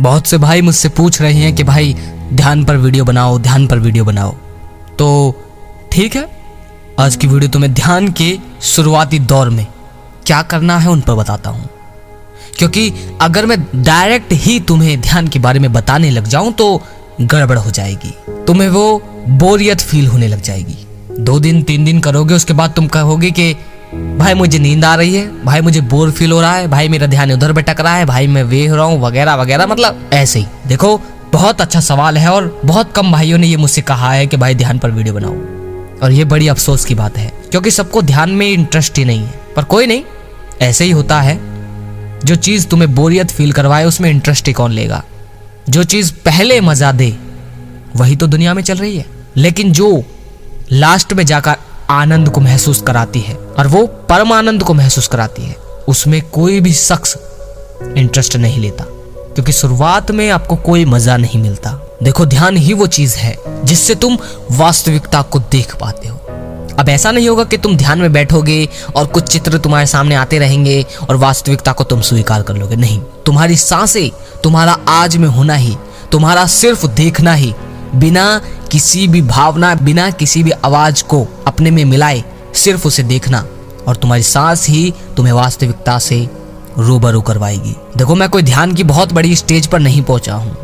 बहुत से भाई मुझसे पूछ रहे हैं कि भाई ध्यान पर वीडियो बनाओ, ध्यान पर वीडियो बनाओ। तो ठीक है, आज की वीडियो तुम्हें ध्यान के शुरुआती दौर में क्या करना है उन पर बताता हूं। क्योंकि अगर मैं डायरेक्ट ही तुम्हें ध्यान के बारे में बताने लग जाऊं तो गड़बड़ हो जाएगी, तुम्हें वो बोरियत फील होने लग जाएगी। 2 दिन 3 दिन करोगे, उसके बाद तुम कहोगे कि भाई मुझे नींद आ रही है, भाई मुझे बोर फील हो रहा है, भाई मेरा ध्यान उधर भटक रहा है, भाई मैं वे हो रहा हूँ वगैरह वगैरह। मतलब ऐसे ही। देखो, बहुत अच्छा सवाल है और बहुत कम भाइयों ने ये मुझसे कहा है कि भाई ध्यान पर वीडियो बनाओ, और ये बड़ी अफसोस की बात है क्योंकि सबको ध्यान में इंटरेस्ट ही नहीं है। पर कोई नहीं, ऐसे ही होता है। जो चीज तुम्हें बोरियत फील करवाए उसमें इंटरेस्ट ही कौन लेगा। जो चीज पहले मजा दे वही तो दुनिया में चल रही है, लेकिन जो लास्ट में जाकर आनंद को महसूस कराती है और वो परम आनंद को महसूस कराती है, उसमें कोई भी शख्स इंटरेस्ट नहीं लेता, क्योंकि शुरुआत में आपको कोई मजा नहीं मिलता। देखो, ध्यान ही वो चीज है जिससे तुम वास्तविकता को देख पाते हो। अब ऐसा नहीं होगा कि तुम ध्यान में बैठोगे और कुछ चित्र तुम्हारे सामने आते रहेंगे और वास्तविकता को तुम स्वीकार कर लोगे। नहीं, तुम्हारी सांसें, तुम्हारा आज में होना ही, तुम्हारा सिर्फ देखना ही, बिना किसी भी भावना, बिना किसी भी आवाज को अपने में मिलाए सिर्फ उसे देखना, और तुम्हारी सांस ही तुम्हें वास्तविकता से रूबरू करवाएगी। देखो, मैं कोई ध्यान की बहुत बड़ी स्टेज पर नहीं पहुंचा हूं,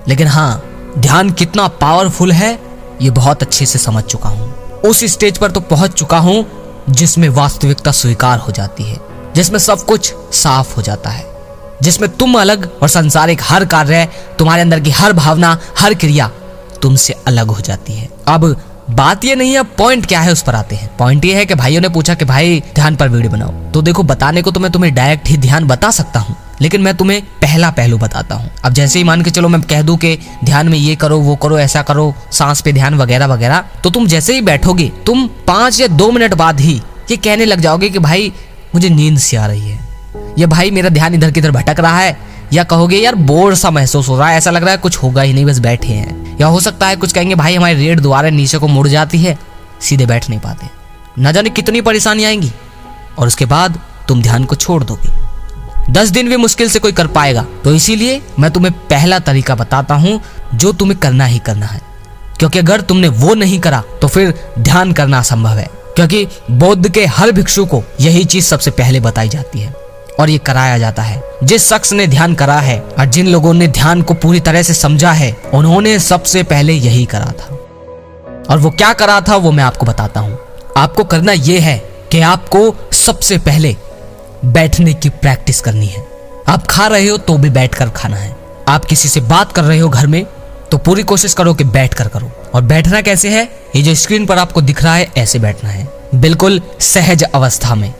लेकिन हाँ, ध्यान कितना पावरफुल है ये बहुत अच्छे से समझ चुका हूं। उस स्टेज पर तो पहुंच चुका हूं जिसमें वास्तविकता स्वीकार हो जाती है, जिसमें सब कुछ साफ हो जाता है, जिसमें तुम अलग और संसारिक हर कार्य, तुम्हारे अंदर की हर भावना, हर क्रिया तुमसे अलग हो जाती है। अब बात ये नहीं है, पॉइंट क्या है उस पर आते हैं। पॉइंट ये है कि भाइयों ने पूछा कि भाई ध्यान पर वीडियो बनाओ, तो देखो, बताने को तो मैं तुम्हें डायरेक्ट ही ध्यान बता सकता हूँ, लेकिन मैं तुम्हें पहला पहलू बताता हूँ। अब जैसे ही मान के चलो मैं कह दूं कि ध्यान में ये करो, वो करो, ऐसा करो, सांस पे ध्यान वगैरह वगैरह, तो तुम जैसे ही बैठोगे, तुम 5 या 2 मिनट बाद ही ये कहने लग जाओगे कि भाई मुझे नींद सी आ रही है, या भाई मेरा ध्यान इधर किधर भटक रहा है, या कहोगे यार बोर सा महसूस हो रहा है, ऐसा लग रहा है कुछ होगा ही नहीं, बस बैठे हैं। या हो सकता है कुछ कहेंगे भाई हमारी रीढ़ दोबारा नीचे को मुड़ जाती है, सीधे बैठ नहीं पाते, न जाने कितनी परेशानी आएंगी, और उसके बाद तुम ध्यान को छोड़ दोगे। 10 दिन भी मुश्किल से कोई कर पाएगा। तो इसीलिए मैं तुम्हें पहला तरीका बताता हूं जो तुम्हें करना ही करना है, क्योंकि अगर तुमने वो नहीं करा तो फिर ध्यान करना असंभव है। क्योंकि बौद्ध के हर भिक्षु को यही चीज सबसे पहले बताई जाती है और ये कराया जाता है। जिस शख्स ने ध्यान करा है और जिन लोगों ने ध्यान को पूरी तरह से समझा है, उन्होंने सबसे पहले यही करा था। और वो क्या करा था वो मैं आपको बताता हूं। आपको करना यह है कि आपको सबसे पहले बैठने की प्रैक्टिस करनी है। आप खा रहे हो तो भी बैठकर खाना है। आप किसी से बात कर रहे हो घर में तो पूरी कोशिश करो कि बैठकर करो। और बैठना कैसे है, ये जो स्क्रीन पर आपको दिख रहा है ऐसे बैठना है, बिल्कुल सहज अवस्था में,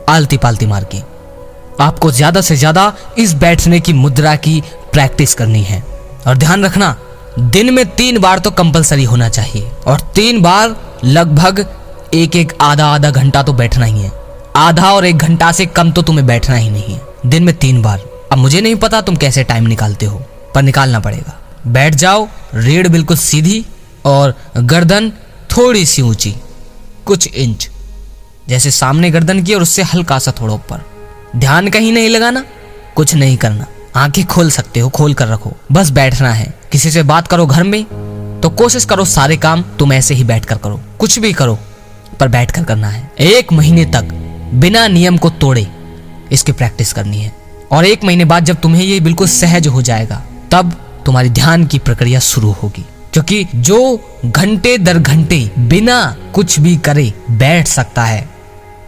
आलती पालती मार के। आपको ज्यादा से ज्यादा इस बैठने की मुद्रा की प्रैक्टिस करनी है। और ध्यान रखना, दिन में 3 बार तो कंपलसरी होना चाहिए, और 3 बार लगभग एक आधा घंटा तो बैठना ही है। आधा और 1 घंटा से कम तो तुम्हें बैठना ही नहीं है, दिन में 3 बार। अब मुझे नहीं पता तुम कैसे टाइम निकालते हो, पर निकालना पड़ेगा। बैठ जाओ, रीढ़ बिल्कुल सीधी और गर्दन थोड़ी सी ऊंची, कुछ इंच जैसे सामने गर्दन की, और उससे हल्का सा थोड़ा ऊपर। ध्यान कहीं नहीं लगाना, कुछ नहीं करना, आंखें खोल सकते हो, खोल कर रखो, बस बैठना है। किसी से बात करो घर में तो कोशिश करो सारे काम तुम ऐसे ही बैठकर करो, कुछ भी करो पर बैठकर करना है। 1 महीने तक बिना नियम को तोड़े इसकी प्रैक्टिस करनी है। और 1 महीने बाद जब तुम्हें ये बिल्कुल सहज हो जाएगा, तब तुम्हारी ध्यान की प्रक्रिया शुरू होगी। क्योंकि जो घंटे दर घंटे बिना कुछ भी करे बैठ सकता है,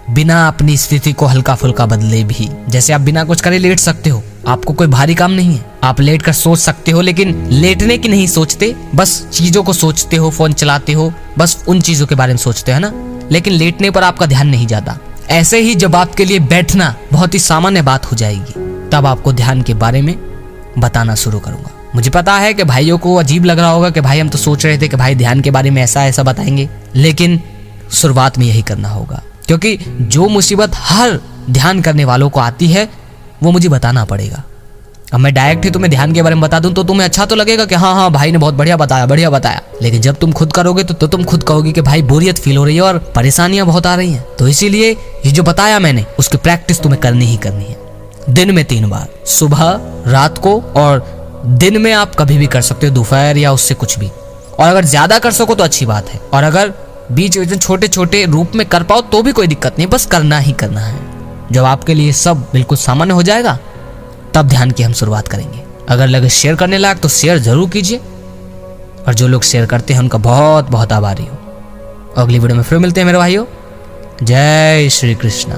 बिना अपनी स्थिति को हल्का फुल्का बदले भी, जैसे आप बिना कुछ करे लेट सकते हो, आपको कोई भारी काम नहीं है, आप लेट कर सोच सकते हो, लेकिन लेटने की नहीं सोचते, बस चीजों को सोचते हो, फोन चलाते हो, बस उन चीजों के बारे में सोचते हो ना, लेकिन लेटने पर आपका ध्यान नहीं जाता। ऐसे ही जब आपके लिए बैठना बहुत ही सामान्य बात हो जाएगी, तब आपको ध्यान के बारे में बताना शुरू करूंगा। मुझे पता है कि भाइयों को अजीब लग रहा होगा कि भाई हम तो सोच रहे थे कि भाई ध्यान के बारे में ऐसा ऐसा बताएंगे, लेकिन शुरुआत में यही करना होगा। क्योंकि जो मुसीबत हर ध्यान करने वालों को आती है वो मुझे बताना पड़ेगा। अब मैं डायरेक्ट ही तुम्हें ध्यान के बारे में बता दूं तो तुम्हें अच्छा तो लगेगा कि हाँ भाई ने बहुत बढ़िया बताया, लेकिन जब तुम खुद करोगे तो तुम खुद कहोगे कि भाई बोरियत फील हो रही है और परेशानियां बहुत आ रही हैं। तो इसीलिए ये जो बताया मैंने उसकी प्रैक्टिस तुम्हें करनी ही करनी है। दिन में 3 बार, सुबह, रात को और दिन में आप कभी भी कर सकते हो, दोपहर या उससे कुछ भी। और अगर ज़्यादा कर सको तो अच्छी बात है, और अगर बीच में छोटे छोटे रूप में कर पाओ तो भी कोई दिक्कत नहीं, बस करना ही करना है। जब आपके लिए सब बिल्कुल सामान्य हो जाएगा तब ध्यान की हम शुरुआत करेंगे। अगर लगे शेयर करने लायक तो शेयर जरूर कीजिए, और जो लोग शेयर करते हैं उनका बहुत बहुत आभारी हो। अगली वीडियो में फिर मिलते हैं मेरे भाइयों। जय श्री कृष्णा।